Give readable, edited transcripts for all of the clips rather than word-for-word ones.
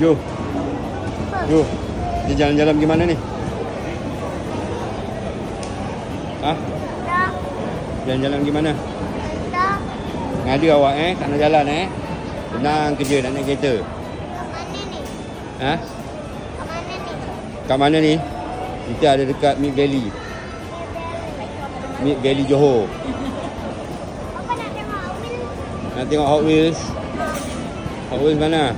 Yo. Yo. Dia jalan-jalan gimana ni? Hah? Tak. Jalan-jalan gimana? Tak. Ngadu awak tak nak jalan Tenang kerja nak naik kereta. Kat mana ni? Ha? Kat mana ni? Kat mana ni? Kita ada dekat Mid Valley. Mid Valley Johor. Apa nak tengok Awil? Nak tengok Hot Wheels. Hot Wheels mana?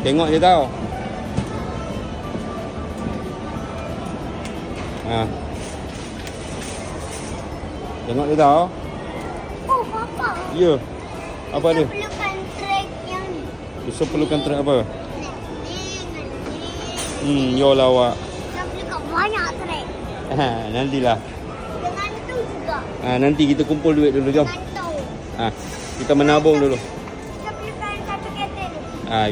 Tengok je tau. Ha. Tengok je tau. Oh, Papa. Ya. Apa dia? Perlukan trek yang ni. Besar perlukan trek apa? Ni. Yolah awak. Kita perlukan banyak trek. Nantilah. Dengan tu juga. Nanti kita kumpul duit dulu, jom. Dengan tu. Kita menabung dulu. Kita perlukan satu kereta ni.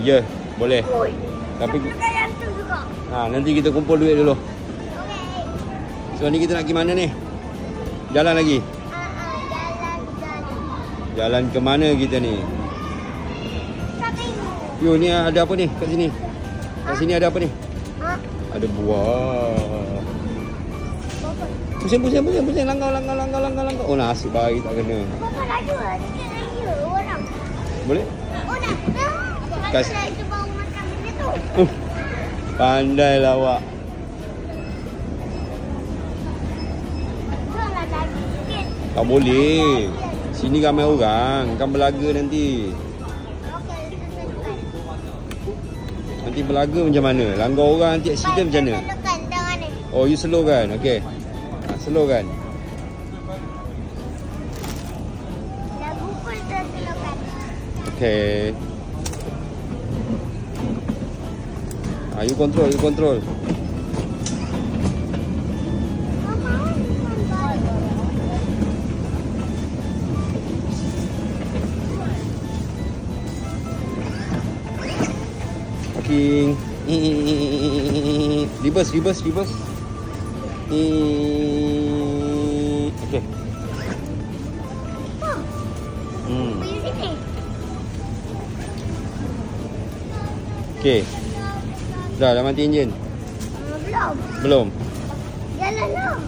Ya, boleh. Oi. Tapi Kita perlukan yang tu juga. nanti kita kumpul duit dulu. Okey. So ni kita nak pergi mana ni? Jalan lagi? Jalan. Jalan ke mana kita ni? Shopping. Yo, ni ada apa ni kat sini? Kat sini ada apa ni? Ha? Ada buah. Pusing. Langgar. Oh, nasib baik tak kena. Papa laju lah. Sikit lagi orang. Boleh? Oh, nak. Kas- Mana itu baru makan benda tu. Pandailah awak. Tolonglah lagi sikit. Tak boleh. Sini ramai orang. Kan belaga nanti. Okey, tekan. Nanti belaga macam mana? Langgar orang nanti accident macam mana? Tekan tangan ni. Oh, you slow kan? Okey. Slow kan? Dah pukul terselokan. Okey. You control. Parking. Reverse. Okey. Pergi sini. Okey. Dah mati enjin? Belum. Belum. Jalan lah.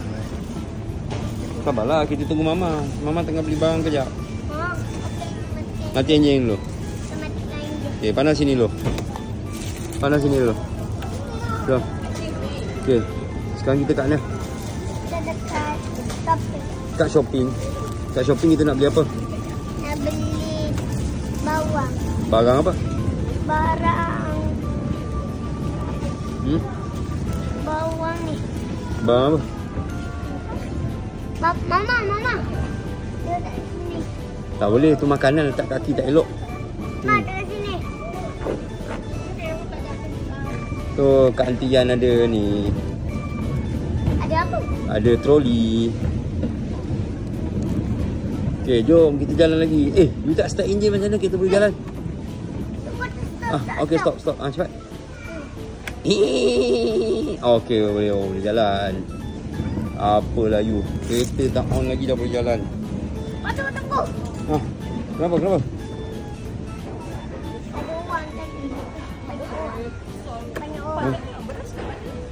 Sabarlah, kita tunggu Mama. Mama tengah beli barang kejap. Okey, Mati enjin dulu. kita matikan enjin. Okey, panas sini dulu. Jom. Okey. Sekarang kita kat mana? Kita dekat shopping. Kat shopping kita nak beli apa? Nak beli bawang. Barang apa? Barang. Bawang ni. Barang apa? Mama. Dia tak sini. Tak boleh, tu makanan letak kaki tak elok. Ma, dekat sini. Tu kat antian ada ni. Ada apa? Ada troli. Okey, jom kita jalan lagi. You tak start enjin macam mana kita boleh jalan? Okey, stop. Cepat. Okey, boleh jalan. Apalah you. Kereta tak on lagi dah boleh jalan. Tunggu. Kenapa? Ada orang tadi. Banyak orang.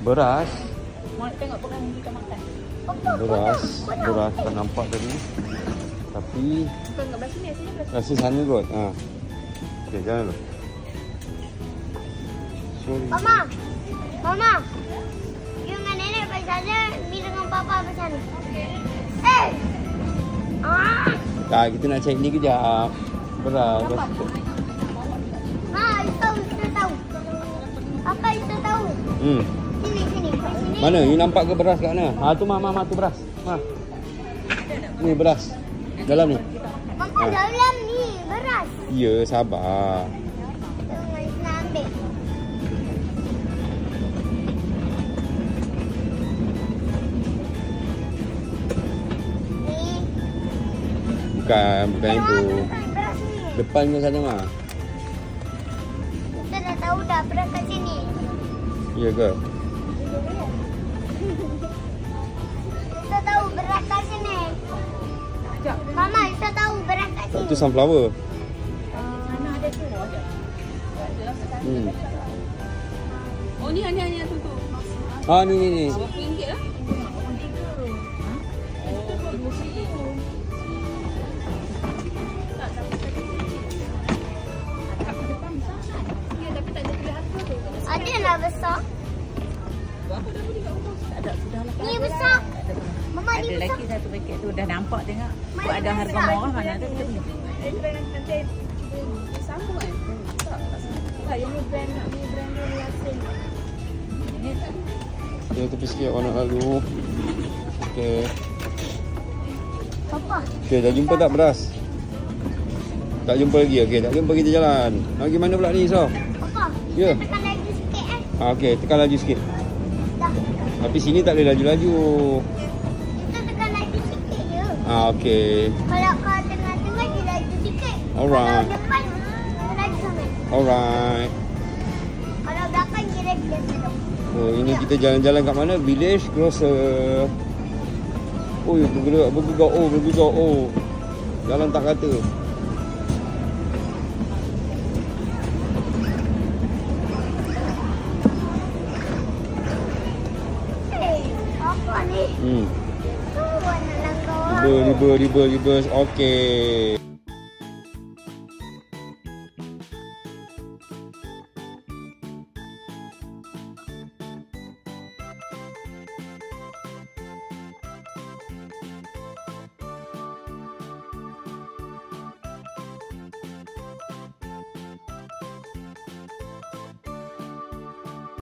Beras. Mau tengok program kita makan. Beras tak nampak tadi. Tapi Bukan kat belah sini, sini belah. rasa sana kot. Okey, jalan dulu. Mama. You dengan nenek pergi sana, Mi dengan papa pergi sana. Kita nak cek ni kejap. Beras. Ma, kita tahu. Apa kita tahu? Sini. Mana? You nampak ke beras kat mana? Tu Mama tu beras. Ni beras. Dalam ni. Mama, dalam ni beras. Ya, sabar. Nak ambil. Ni. Bukan itu. Beras ni. Depan ke sana mah? Kita dah tahu dah beras kat sini. Ya ke? Kita tahu beras kat sini. Mama, kita tahu beras kat sini. Itu sunflower. Mana ada tu? Ada. Oh ni hanya tu. Ah ni. RM20 lah. Ada lah besar. Ni besar. Mama ni Ada besar. lagi satu paket tu dah nampak tengok. Mana Buat ada harga besar? murah mana ada kita beli. Nanti sama kan? Tak, yang ni brand dia Yasin. Okay, tepi sikit orang nak lalu. Okay. Papa. Okay, dah jumpa tak beras? Tak jumpa lagi. Okay, tak jumpa kita jalan. Nak pergi mana pula ni, So? Papa. Ya. Tekan lagi sikit Okay, tekan laju sikit. Dah. Tapi sini tak boleh laju-laju. Kita tekan lagi sikit je. Okay. Kalau kau tengah-tengah dia laju sikit. Alright. Kalau depan dia laju sangat. Alright. Kalau belakang dia biasa tu. Oh, ini kita jalan-jalan kat mana? Village Grocer. Oh, bergerak. Oh. Jalan tak kata. Apa ni? Tu warna langgar. Riba. Okey.